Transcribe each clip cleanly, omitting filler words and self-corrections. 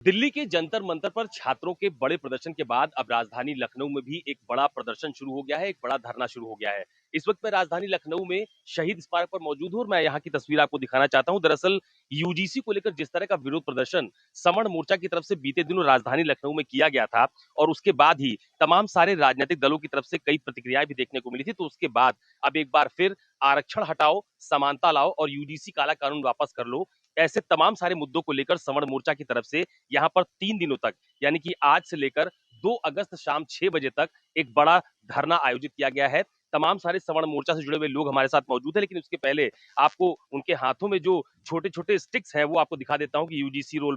दिल्ली के जंतर मंतर पर छात्रों के बड़े प्रदर्शन के बाद अब राजधानी लखनऊ में भी एक बड़ा प्रदर्शन शुरू हो गया है, एक बड़ा धरना शुरू हो गया है। इस वक्त मैं राजधानी लखनऊ में शहीद स्मारक पर मौजूद हूं और मैं यहाँ की तस्वीर आपको दिखाना चाहता हूं। दरअसल यूजीसी को लेकर जिस तरह का विरोध प्रदर्शन सवर्ण मोर्चा की तरफ से बीते दिनों राजधानी लखनऊ में किया गया था और उसके बाद ही तमाम सारे राजनीतिक दलों की तरफ से कई प्रतिक्रियाएं भी देखने को मिली थी, तो उसके बाद अब एक बार फिर आरक्षण हटाओ, समानता लाओ और यूजीसी काला कानून वापस कर लो, ऐसे तमाम सारे मुद्दों को लेकर सवर्ण मोर्चा की तरफ से यहाँ पर 3 दिनों तक यानी कि आज से लेकर 2 अगस्त शाम 6 बजे तक एक बड़ा धरना आयोजित किया गया है। तमाम सारे सवर्ण मोर्चा से जुड़े हुए लोग हमारे साथ मौजूद हैं, लेकिन उसके पहले आपको उनके हाथों में जो छोटे छोटे स्टिक्स हैं वो आपको दिखा देता हूं कि यूजीसी रोल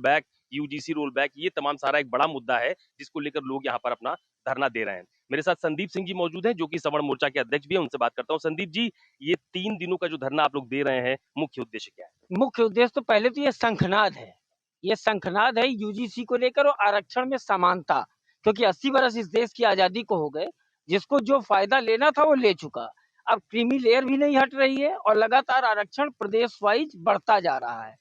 बैक, ये तमाम सारा एक बड़ा मुद्दा है जिसको लेकर लोग यहाँ पर अपना धरना दे रहे हैं। मेरे साथ संदीप सिंह जी मौजूद हैं जो कि सवर्ण मोर्चा के अध्यक्ष भी हैं, उनसे बात करता हूँ। संदीप जी, ये 3 दिनों का जो धरना आप लोग दे रहे हैं, मुख्य उद्देश्य क्या है? मुख्य उद्देश्य तो पहले तो ये शंखनाद है यूजीसी को लेकर और आरक्षण में समानता, क्योंकि 80 बरस इस देश की आजादी को हो गए, जिसको जो फायदा लेना था वो ले चुका। अब क्रीमी लेयर भी नहीं हट रही है और लगातार आरक्षण प्रदेश वाइज बढ़ता जा रहा है।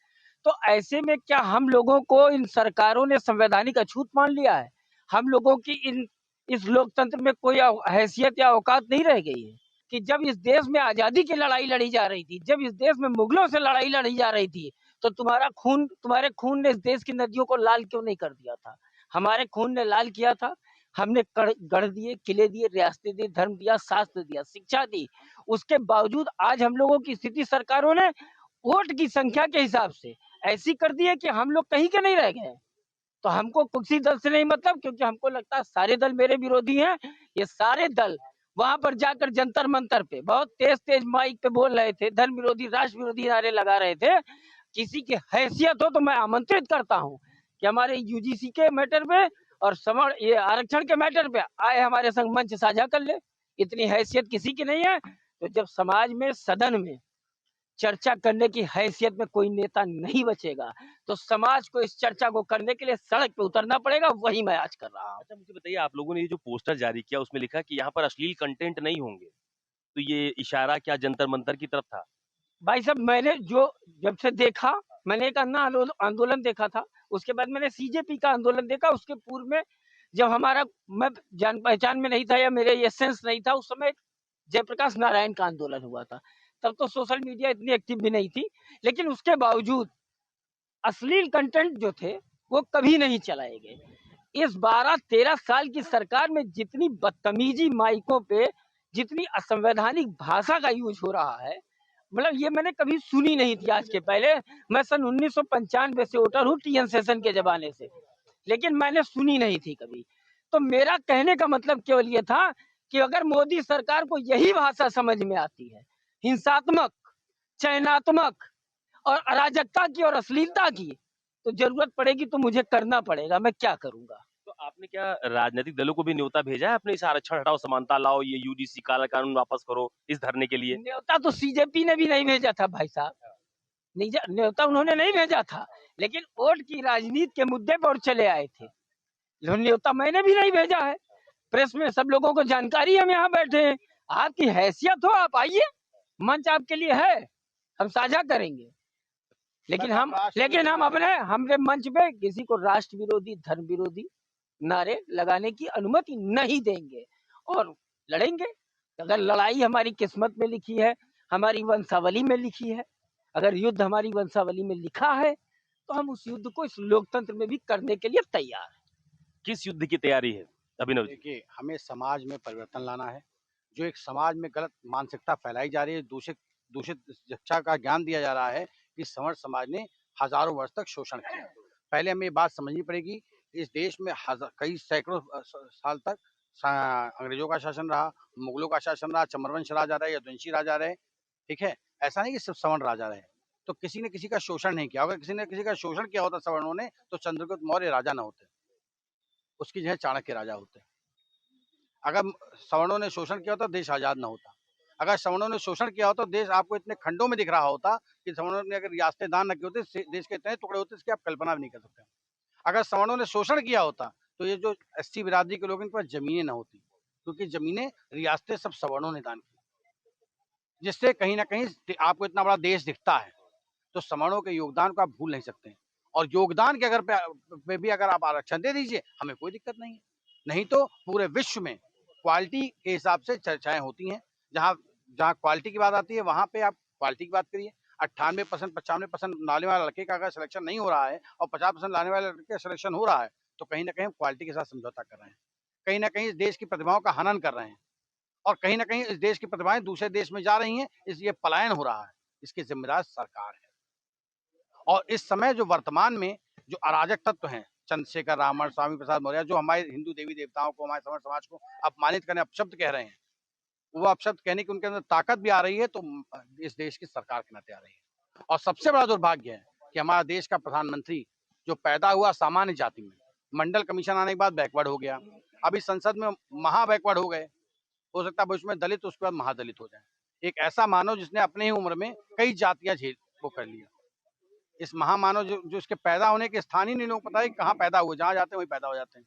तो ऐसे में क्या हम लोगों को इन सरकारों ने संवैधानिक अछूत मान लिया है? हम लोगों की इस लोकतंत्र में कोई हैसियत या औकात नहीं रह गई है कि जब इस देश में आजादी की लड़ाई लड़ी जा रही थी, जब इस देश में मुगलों से लड़ाई लड़ी जा रही थी, तो तुम्हारे खून ने इस देश की नदियों को लाल क्यों नहीं कर दिया था? हमारे खून ने लाल किया था। हमने गढ़ दिए, किले दिए, रियासतें दी, धर्म दिया, शास्त्र दिया, शिक्षा दी। उसके बावजूद आज हम लोगों की स्थिति सरकारों ने वोट की संख्या के हिसाब से ऐसी कर दी है कि हम लोग कहीं के नहीं रह गए। तो हमको किसी दल से नहीं मतलब, क्योंकि हमको लगता है सारे दल मेरे विरोधी हैं। ये सारे दल वहां पर जाकर जंतर मंतर पे बहुत तेज तेज माइक पे बोल रहे थे, धर्म विरोधी, राष्ट्र विरोधी नारे लगा रहे थे। किसी की हैसियत हो तो मैं आमंत्रित करता हूं कि हमारे यूजीसी के मैटर पे और ये आरक्षण के मैटर पे आए, हमारे संग मंच साझा कर ले। इतनी हैसियत किसी की नहीं है। तो जब समाज में, सदन में चर्चा करने की हैसियत में कोई नेता नहीं बचेगा, तो समाज को इस चर्चा को करने के लिए सड़क पे उतरना पड़ेगा। वही मैं आज कर रहा हूँ। अच्छा, मुझे बताइए, आप लोगों ने ये जो पोस्टर जारी किया उसमें लिखा कि यहाँ पर अश्लील कंटेंट नहीं होंगे, तो ये इशारा क्या जंतर मंतर की तरफ था? भाई साहब, मैंने जो जब से देखा, मैंने एक अन्ना आंदोलन देखा था, उसके बाद मैंने सीजेपी का आंदोलन देखा, उसके पूर्व में जब मैं जान पहचान में नहीं था या मेरे ये सेंस नहीं था, उस समय जयप्रकाश नारायण का आंदोलन हुआ था। तब तो सोशल मीडिया इतनी एक्टिव भी नहीं थी, लेकिन उसके बावजूद अश्लील कंटेंट जो थे वो कभी नहीं चलाए गए। इस 12-13 साल की सरकार में जितनी बदतमीजी माइकों पे, जितनी असंवैधानिक भाषा का यूज हो रहा है, मतलब ये मैंने कभी सुनी नहीं थी आज के पहले। मैं सन 1995 से वोटर हूँ, टीएन सेशन के जमाने से, लेकिन मैंने सुनी नहीं थी कभी। तो मेरा कहने का मतलब केवल ये था कि अगर मोदी सरकार को यही भाषा समझ में आती है, हिंसात्मक, चयनात्मक और अराजकता की और अश्लीलता की, तो जरूरत पड़ेगी तो मुझे करना पड़ेगा। मैं क्या करूंगा? तो आपने क्या राजनीतिक दलों को भी न्योता भेजा है अपने इस आरक्षण हटाओ, समानता लाओ, ये यूजीसी काला कानून वापस करो, इस धरने के लिए? न्योता तो सीजेपी ने भी नहीं भेजा था भाई साहब, न्योता उन्होंने नहीं भेजा था, लेकिन वोट की राजनीति के मुद्दे पर चले आए थे। न्योता मैंने भी नहीं भेजा है। प्रेस में सब लोगों को जानकारी, हम यहाँ बैठे हैं। आपकी हैसियत हो, आप आइए, मंच आपके लिए है, हम साझा करेंगे। लेकिन हम हमने मंच पे किसी को राष्ट्र विरोधी, धर्म विरोधी नारे लगाने की अनुमति नहीं देंगे और लड़ेंगे। अगर लड़ाई हमारी किस्मत में लिखी है, हमारी वंशावली में लिखी है, अगर युद्ध हमारी वंशावली में लिखा है, तो हम उस युद्ध को इस लोकतंत्र में भी करने के लिए तैयार हैं। किस युद्ध की तैयारी है अभिनव जी? देखिए, हमें समाज में परिवर्तन लाना है। जो एक समाज में गलत मानसिकता फैलाई जा रही है, दूषित दूषित शिक्षा का ज्ञान दिया जा रहा है, कि सवर्ण समाज ने हजारों वर्ष तक शोषण किया। पहले हमें ये बात समझनी पड़ेगी, इस देश में कई सैकड़ों साल तक अंग्रेजों का शासन रहा, मुगलों का शासन रहा, चमरवंश राजा रहे, यदुवंशी राजा रहे। ठीक है, ऐसा नहीं कि सिर्फ सवर्ण राजा रहे। तो किसी ने किसी का शोषण नहीं किया। अगर किसी ने किसी का शोषण किया होता सवर्णों ने, तो चंद्रगुप्त मौर्य राजा न होते, उसकी जगह चाणक्य राजा होते। अगर सवर्णों ने शोषण किया होता, देश आजाद न होता। अगर सवर्णों ने शोषण किया होता, देश आपको इतने खंडों में दिख रहा होता कि सवर्णों ने अगर रियासतें दान न की होती, देश के इतने टुकड़े होते, इसकी आप कल्पना भी नहीं कर सकते। अगर सवर्णों ने शोषण किया होता, तो ये जो एसटी बिरादरी के लोग, इन पर जमीनें न होती, क्योंकि जमीनें, रियासतें सब सवर्णों ने दान की, जिससे कहीं ना कहीं आपको इतना बड़ा देश दिखता है। तो सवर्णों के योगदान को आप भूल नहीं सकते। और योगदान के पे भी अगर आप आरक्षण दे दीजिए, हमें कोई दिक्कत नहीं है। नहीं तो पूरे विश्व में क्वालिटी के हिसाब से चर्चाएं होती हैं। जहाँ जहाँ क्वालिटी की बात आती है वहां पे आप क्वालिटी की बात करिए। 98% 95% लाने वाले लड़के का अगर सिलेक्शन नहीं हो रहा है और 50% लाने वाले लड़के का सिलेक्शन हो रहा है, तो कहीं ना कहीं हम क्वालिटी के साथ समझौता कर रहे हैं। कहीं ना कहीं इस देश की प्रतिभाओं का हनन कर रहे हैं और कहीं ना कहीं इस देश की प्रतिभाएं दूसरे देश में जा रही हैं, इसलिए पलायन हो रहा है। इसकी जिम्मेदार सरकार है। और इस समय जो वर्तमान में जो अराजक तत्व हैं, चंद्रशेखर रावण, स्वामी प्रसाद मौर्य, जो हमारे हिंदू देवी देवताओं को, हमारे समर समाज को अपमानित करने अपशब्द कह रहे हैं, वो अपशब्द कहने की उनके अंदर ताकत भी आ रही है, तो इस देश की सरकार के नाते आ रही है। और सबसे बड़ा दुर्भाग्य है कि हमारा देश का प्रधानमंत्री जो पैदा हुआ सामान्य जाति में, मंडल कमीशन आने के बाद बैकवर्ड हो गया, अभी संसद में महा बैकवर्ड हो गए, हो सकता है भविष्य में दलित, उसके बाद महादलित हो जाए। एक ऐसा मानव जिसने अपने ही उम्र में कई जातियां झेल वो कर लिया। इस महामानव जो इसके पैदा होने के स्थान ही नहीं लोग पता है कहाँ पैदा हुए, जहाँ जाते हैं वहीं पैदा हो जाते हैं।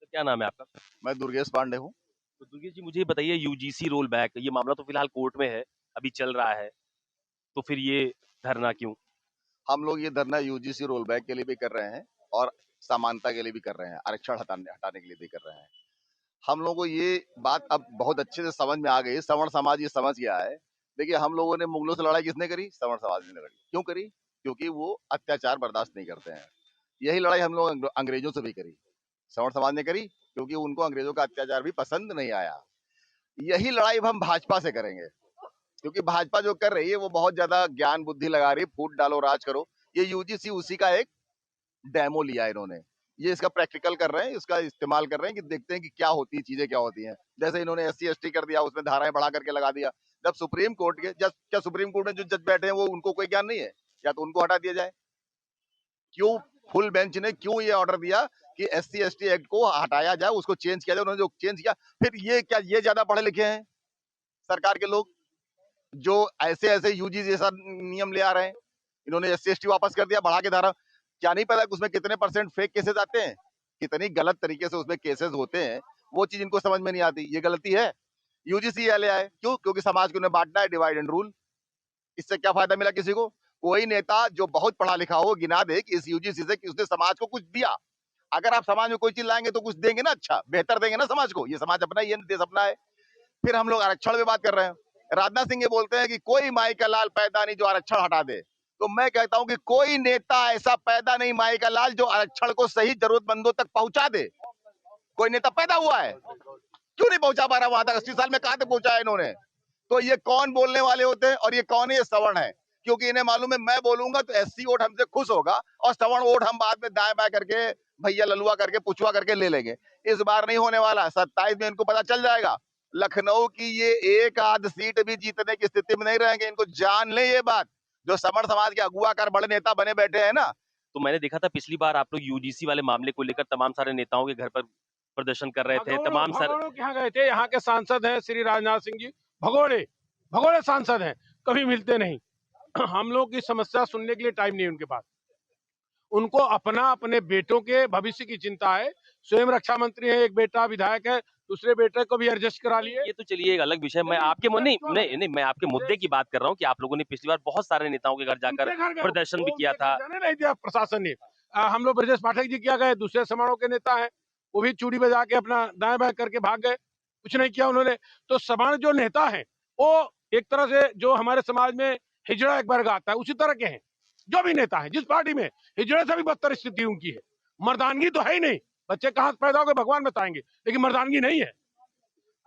तो क्या नाम है आपका? मैं दुर्गेश पांडे हूँ। तो दुर्गेश जी, मुझे ये बताइए, यूजीसी रोल बैक, ये मामला तो फिलहाल कोर्ट में है, अभी चल रहा है, तो फिर ये धरना क्यों? हम लोग ये धरना यूजीसी रोल बैक के लिए भी कर रहे हैं और समानता के लिए भी कर रहे हैं, आरक्षण हटाने के लिए भी कर रहे हैं। हम लोगों को ये बात अब बहुत अच्छे से समझ में आ गई, सवर्ण समाज ये समझ गया है। देखिए, हम लोगों ने मुगलों से लड़ाई किसने करी? सवर्ण समाज ने लड़ी। क्यों करी? क्योंकि वो अत्याचार बर्दाश्त नहीं करते हैं। यही लड़ाई हम लोग अंग्रेजों से भी करी, सवर्ण समाज ने करी, क्योंकि उनको अंग्रेजों का अत्याचार भी पसंद नहीं आया। यही लड़ाई अब हम भाजपा से करेंगे, क्योंकि भाजपा जो कर रही है वो बहुत ज्यादा ज्ञान बुद्धि लगा रही है, फूट डालो राज करो। ये यूजीसी उसी का एक डेमो लिया है इन्होंने, ये इसका प्रैक्टिकल कर रहे हैं, इसका इस्तेमाल कर रहे हैं कि देखते हैं कि क्या होती है, चीजें क्या होती हैं। जैसे इन्होंने SC ST कर दिया, उसमें धाराएं बढ़ा करके लगा दिया। जब सुप्रीम कोर्ट के क्या सुप्रीम कोर्ट में जो जज बैठे हैं वो उनको कोई ज्ञान नहीं है? या तो उनको हटा दिया जाए। क्यों फुल बेंच ने क्यों ये ऑर्डर दिया कि SC ST एक्ट को हटाया जाए, उसको चेंज किया जाए? उन्होंने जो चेंज किया, फिर ये ज्यादा पढ़े लिखे हैं सरकार के लोग जो ऐसे यूजीसी जैसा नियम ले आ रहे हैं? इन्होंने SC ST वापस कर दिया, बढ़ा के धारा। क्या नहीं पता उसमें कितने % फेक केसेस आते हैं, कितनी गलत तरीके से उसमें केसेस होते हैं, वो चीज इनको समझ में नहीं आती। ये गलती है, यूजीसी ले आए। क्यों? क्योंकि समाज को उन्हें बांटना है, डिवाइड एंड रूल। इससे क्या फायदा मिला किसी को? कोई नेता जो बहुत पढ़ा लिखा हो गिना दे कि इस यूजीसी से कि उसने समाज को कुछ दिया। अगर आप समाज में कोई चीज लाएंगे तो कुछ देंगे ना, अच्छा बेहतर देंगे ना समाज को। ये समाज अपना ही है, देश अपना है। फिर हम लोग आरक्षण में बात कर रहे हैं। राजनाथ सिंह ये बोलते हैं कि कोई माई का लाल पैदा नहीं जो आरक्षण हटा दे। तो मैं कहता हूं कि कोई नेता ऐसा पैदा नहीं माई का लाल जो आरक्षण को सही जरूरतमंदों तक पहुंचा दे। कोई नेता पैदा हुआ है? क्यों नहीं पहुंचा पा रहा वहां तक? 80 साल में कहां तक पहुंचा है इन्होंने? तो ये कौन बोलने वाले होते हैं? और ये कौन है? ये सवर्ण है, क्योंकि इन्हें मालूम है मैं बोलूंगा तो SC वोट हमसे खुश होगा और सवर्ण वोट हम बाद में दाएं बाएं करके, भैया ललुआ करके, पुछुआ करके ले लेंगे। इस बार नहीं होने वाला। 27 में इनको पता चल जाएगा। लखनऊ की ये एक आध सीट भी जीतने की स्थिति में नहीं रहेंगे। इनको जान ले ये बात, जो समर समाज के अगुआ कर बड़े नेता बने बैठे हैं ना। तो मैंने देखा था पिछली बार आप लोग यूजीसी वाले मामले को लेकर तमाम सारे नेताओं के घर पर प्रदर्शन कर रहे थे, तमाम सारे यहाँ गए थे। यहाँ के सांसद हैं श्री राजनाथ सिंह जी, भगोड़े सांसद हैं, कभी मिलते नहीं। हम लोग की समस्या सुनने के लिए टाइम नहीं उनके पास। उनको अपने बेटों के भविष्य की चिंता है। स्वयं रक्षा मंत्री है, एक बेटा विधायक है, दूसरे बेटे को भी एडजस्ट करा लिए। ये तो चलिए एक अलग विषय। मैं आपके नहीं, मैं आपके मुद्दे की बात कर रहा हूँ कि आप लोगों ने पिछली बार बहुत सारे नेताओं के घर जाकर प्रदर्शन भी किया था। नहीं दिया प्रशासन ने। हम लोग ब्रजेश पाठक जी क्या गए, दूसरे समारोह के नेता हैं, वो भी चूड़ी बजा के अपना दाएं बाएं करके भाग गए, कुछ नहीं किया उन्होंने। तो समान जो नेता हैं वो एक तरह से जो हमारे समाज में हिजड़ा एक वर्ग आता है उसी तरह के हैं। जो भी नेता है जिस पार्टी में, हिजड़े से भी बदतर स्थिति उनकी है। मर्दानगी तो है ही नहीं। बच्चे कहाँ से पैदा हो गए भगवान बताएंगे, लेकिन मर्दानगी नहीं है।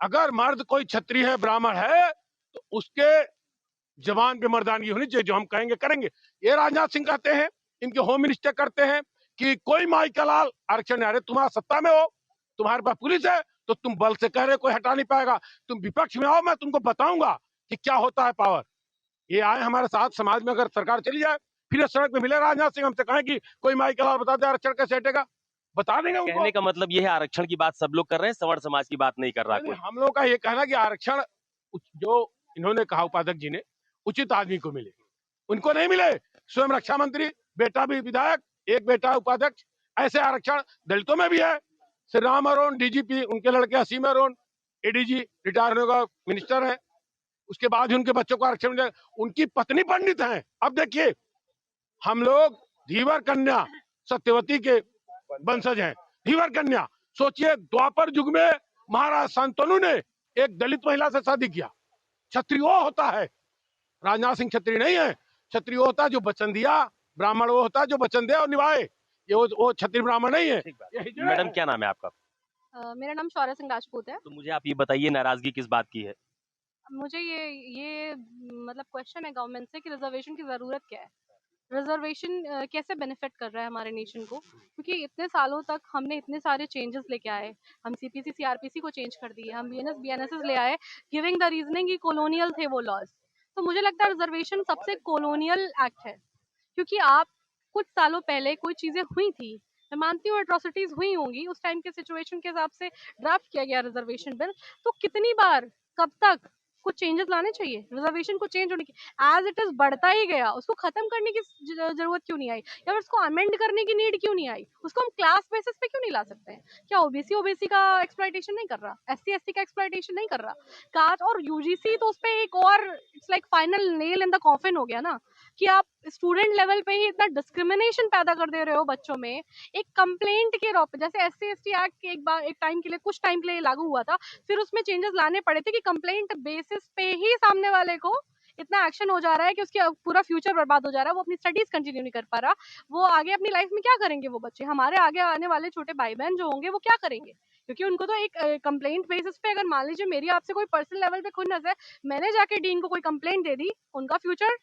अगर मर्द कोई क्षत्रिय है, ब्राह्मण है, तो उसके जवान पे मर्दानगी होनी चाहिए। जो हम कहेंगे करेंगे। ये राजनाथ सिंह कहते हैं, इनके होम मिनिस्टर करते हैं कि कोई माई का लाल आरक्षण नहीं। अरे तुम्हारा सत्ता में हो, तुम्हारे पास पुलिस है, तो तुम बल से कह रहे कोई हटा नहीं पाएगा। तुम विपक्ष में आओ, मैं तुमको बताऊंगा कि क्या होता है पावर। ये आए हमारे साथ, समाज में अगर सरकार चली जाए, फिर सड़क में मिले राजनाथ सिंह, हमसे कहें कि कोई माई का लाल बता दे आरक्षण कैसे हटेगा, बता देंगे उनको। कहने का मतलब ये है आरक्षण की बात सब लोग कर रहे हैं, सवर्ण समाज की बात नहीं कर रहा कोई। हम लोग का ये कहना कि आरक्षण जो इन्होंने कहा उपाध्यक्ष जी ने, उचित आदमी को मिले, उनको नहीं मिले। स्वयं रक्षा मंत्री, बेटा भी विधायक, एक बेटा उपाध्यक्ष। ऐसे आरक्षण दलितों में भी है। श्री राम अरोन DGP, उनके लड़के असीम अरोन ADG रिटायर होने का मिनिस्टर है, उसके बाद ही उनके बच्चों को आरक्षण मिले। उनकी पत्नी पंडित है। अब देखिए, हम लोग धीवर कन्या सत्यवती के वंशज हैं। धीवर कन्या, सोचिए द्वापर युग में महाराज शांतनु ने एक दलित महिला से शादी किया। क्षत्रिय वो होता है, राजनाथ सिंह क्षत्रिय नहीं है। क्षत्रिय होता है जो वचन दिया, ब्राह्मण वो होता है जो वचन दे और निभाए। ये वो क्षत्रिय ब्राह्मण नहीं है। ठीक बात। मैडम क्या नाम है आपका? मेरा नाम शौर्य सिंह राजपूत है। तो मुझे आप ये बताइए, नाराजगी किस बात की है? मुझे ये मतलब क्वेश्चन है गवर्नमेंट से कि रिजर्वेशन की ज़रूरत क्या है? रिजर्वेशन कैसे बेनिफिट कर रहा है हमारे नेशन को? क्योंकि इतने सालों तक हमने इतने सारे चेंजेस लेके आए। हम सीपीसी सीआरपीसी को चेंज कर दिए, हम बीएनएस बीएनएसएस ले आए, गिविंग द रीजनिंग कि कॉलोनियल थे वो लॉज। तो मुझे लगता है रिजर्वेशन सबसे कॉलोनियल एक्ट है, क्योंकि आप कुछ सालों पहले कोई चीजें हुई थी, मैं मानती हूँ एट्रोसिटीज हुई होंगी, उस टाइम के सिचुएशन के हिसाब से ड्राफ्ट किया गया रिजर्वेशन बिल। तो कितनी बार, कब तक कुछ चेंजेस लाने चाहिए? रिजर्वेशन को चेंज होने की, एज इट इज बढ़ता ही गया, उसको खत्म करने की जरूरत क्यों नहीं आई, या फिर उसको अमेंड करने की नीड क्यों नहीं आई? उसको हम क्लास बेसिस पे क्यों नहीं ला सकते हैं? क्या ओबीसी ओबीसी का एक्सप्लॉइटेशन नहीं कर रहा, एससी एसटी का एक्सप्लॉइटेशन नहीं कर रहा, कास्ट और यूजीसी तो उस पर एक और it's like final nail in the coffin हो गया ना, कि आप स्टूडेंट लेवल पे ही इतना डिस्क्रिमिनेशन पैदा कर दे रहे हो बच्चों में। एक कंप्लेंट के रॉप, जैसे एससी एसटी एक्ट एक बार एक टाइम के लिए, कुछ टाइम के लिए लागू हुआ था, फिर उसमें चेंजेस लाने पड़े थे कि कंप्लेंट बेसिस पे ही सामने वाले को इतना एक्शन हो जा रहा है कि उसकी पूरा फ्यूचर बर्बाद हो जा रहा है, वो अपनी स्टडीज कंटिन्यू नहीं कर पा रहा, वो आगे अपनी लाइफ में क्या करेंगे? वो बच्चे, हमारे आगे आने वाले छोटे भाई बहन जो होंगे, वो क्या करेंगे? क्योंकि उनको तो एक कंप्लेंट बेसिस पे, अगर मान लीजिए मेरी आपसे कोई पर्सनल लेवल पे खुद नजर, मैंने जाके डीन को कोई कंप्लेंट दे दी, उनका फ्यूचर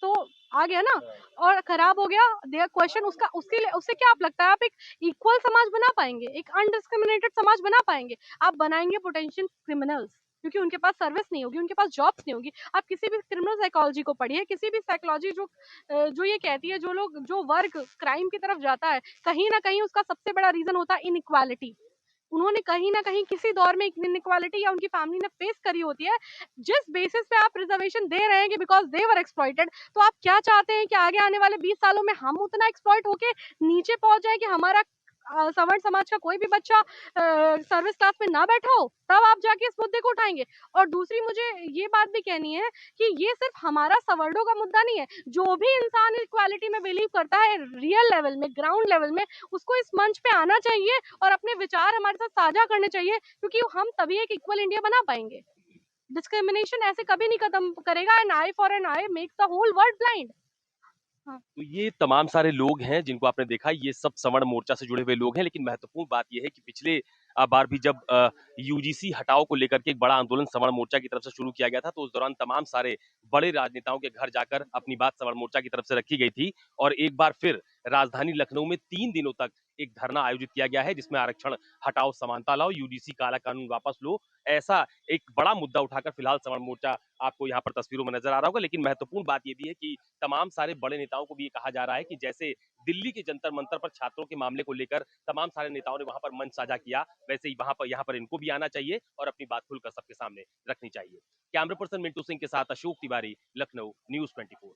तो आ गया ना, और खराब हो गया देयर क्वेश्चन। उसका उसके लिए, उससे क्या आप लगता है आप एक इक्वल समाज बना पाएंगे, एक अनडिस्क्रिमिनेटेड समाज बना पाएंगे? आप बनाएंगे पोटेंशियल क्रिमिनल्स, क्योंकि उनके पास सर्विस नहीं होगी, उनके पास जॉब्स नहीं होगी। आप किसी भी क्रिमिनल साइकोलॉजी को पढ़िए, किसी भी साइकोलॉजी जो ये कहती है, जो वर्ग क्राइम की तरफ जाता है, कहीं ना कहीं उसका सबसे बड़ा रीजन होता है इनइक्वालिटी। उन्होंने कहीं ना कहीं किसी दौर में इनइक्वालिटी या उनकी फैमिली ने फेस करी होती है। जिस बेसिस पे आप रिजर्वेशन दे रहे हैं कि बिकॉज दे वर एक्सप्लॉइटेड, तो आप क्या चाहते हैं कि आगे आने वाले 20 सालों में हम उतना एक्सप्लॉइट होके नीचे पहुंच जाए कि हमारा सवर्ण समाज का कोई भी बच्चा सर्विस क्लास में ना बैठा हो? तब आप जाके इस मुद्दे को उठाएंगे। और दूसरी मुझे ये बात भी कहनी है कि ये सिर्फ हमारा सवर्णों का मुद्दा नहीं है, जो भी इंसान इक्वालिटी में बिलीव करता है रियल लेवल में, ग्राउंड लेवल में, उसको इस मंच पे आना चाहिए और अपने विचार हमारे साथ साझा करने चाहिए, क्योंकि हम तभी एक इक्वल इंडिया बना पाएंगे। डिस्क्रिमिनेशन ऐसे कभी नहीं खत्म करेगा। An eye for an eye makes the whole world blind. तो ये तमाम सारे लोग हैं जिनको आपने देखा, ये सब सवर्ण मोर्चा से जुड़े हुए लोग हैं। लेकिन महत्वपूर्ण बात यह है कि पिछले बार भी जब यूजीसी हटाओ को लेकर के एक बड़ा आंदोलन सवर्ण मोर्चा की तरफ से शुरू किया गया था, तो उस दौरान तमाम सारे बड़े राजनेताओं के घर जाकर अपनी बात सवर्ण मोर्चा की तरफ से रखी गई थी। और एक बार फिर राजधानी लखनऊ में 3 दिनों तक एक धरना आयोजित किया गया है, जिसमें आरक्षण हटाओ, समानता लाओ, यूजीसी काला कानून वापस लो, ऐसा एक बड़ा मुद्दा उठाकर फिलहाल सवर्ण मोर्चा आपको यहाँ पर तस्वीरों में नजर आ रहा होगा। लेकिन महत्वपूर्ण बात यह भी है कि तमाम सारे बड़े नेताओं को भी ये कहा जा रहा है कि जैसे दिल्ली के जंतर मंतर पर छात्रों के मामले को लेकर तमाम सारे नेताओं ने वहां पर मंच साझा किया, वैसे ही यहाँ पर इनको भी आना चाहिए और अपनी बात खुलकर सबके सामने रखनी चाहिए। कैमरा पर्सन मिंटू सिंह के साथ अशोक तिवारी, लखनऊ, न्यूज़ 24।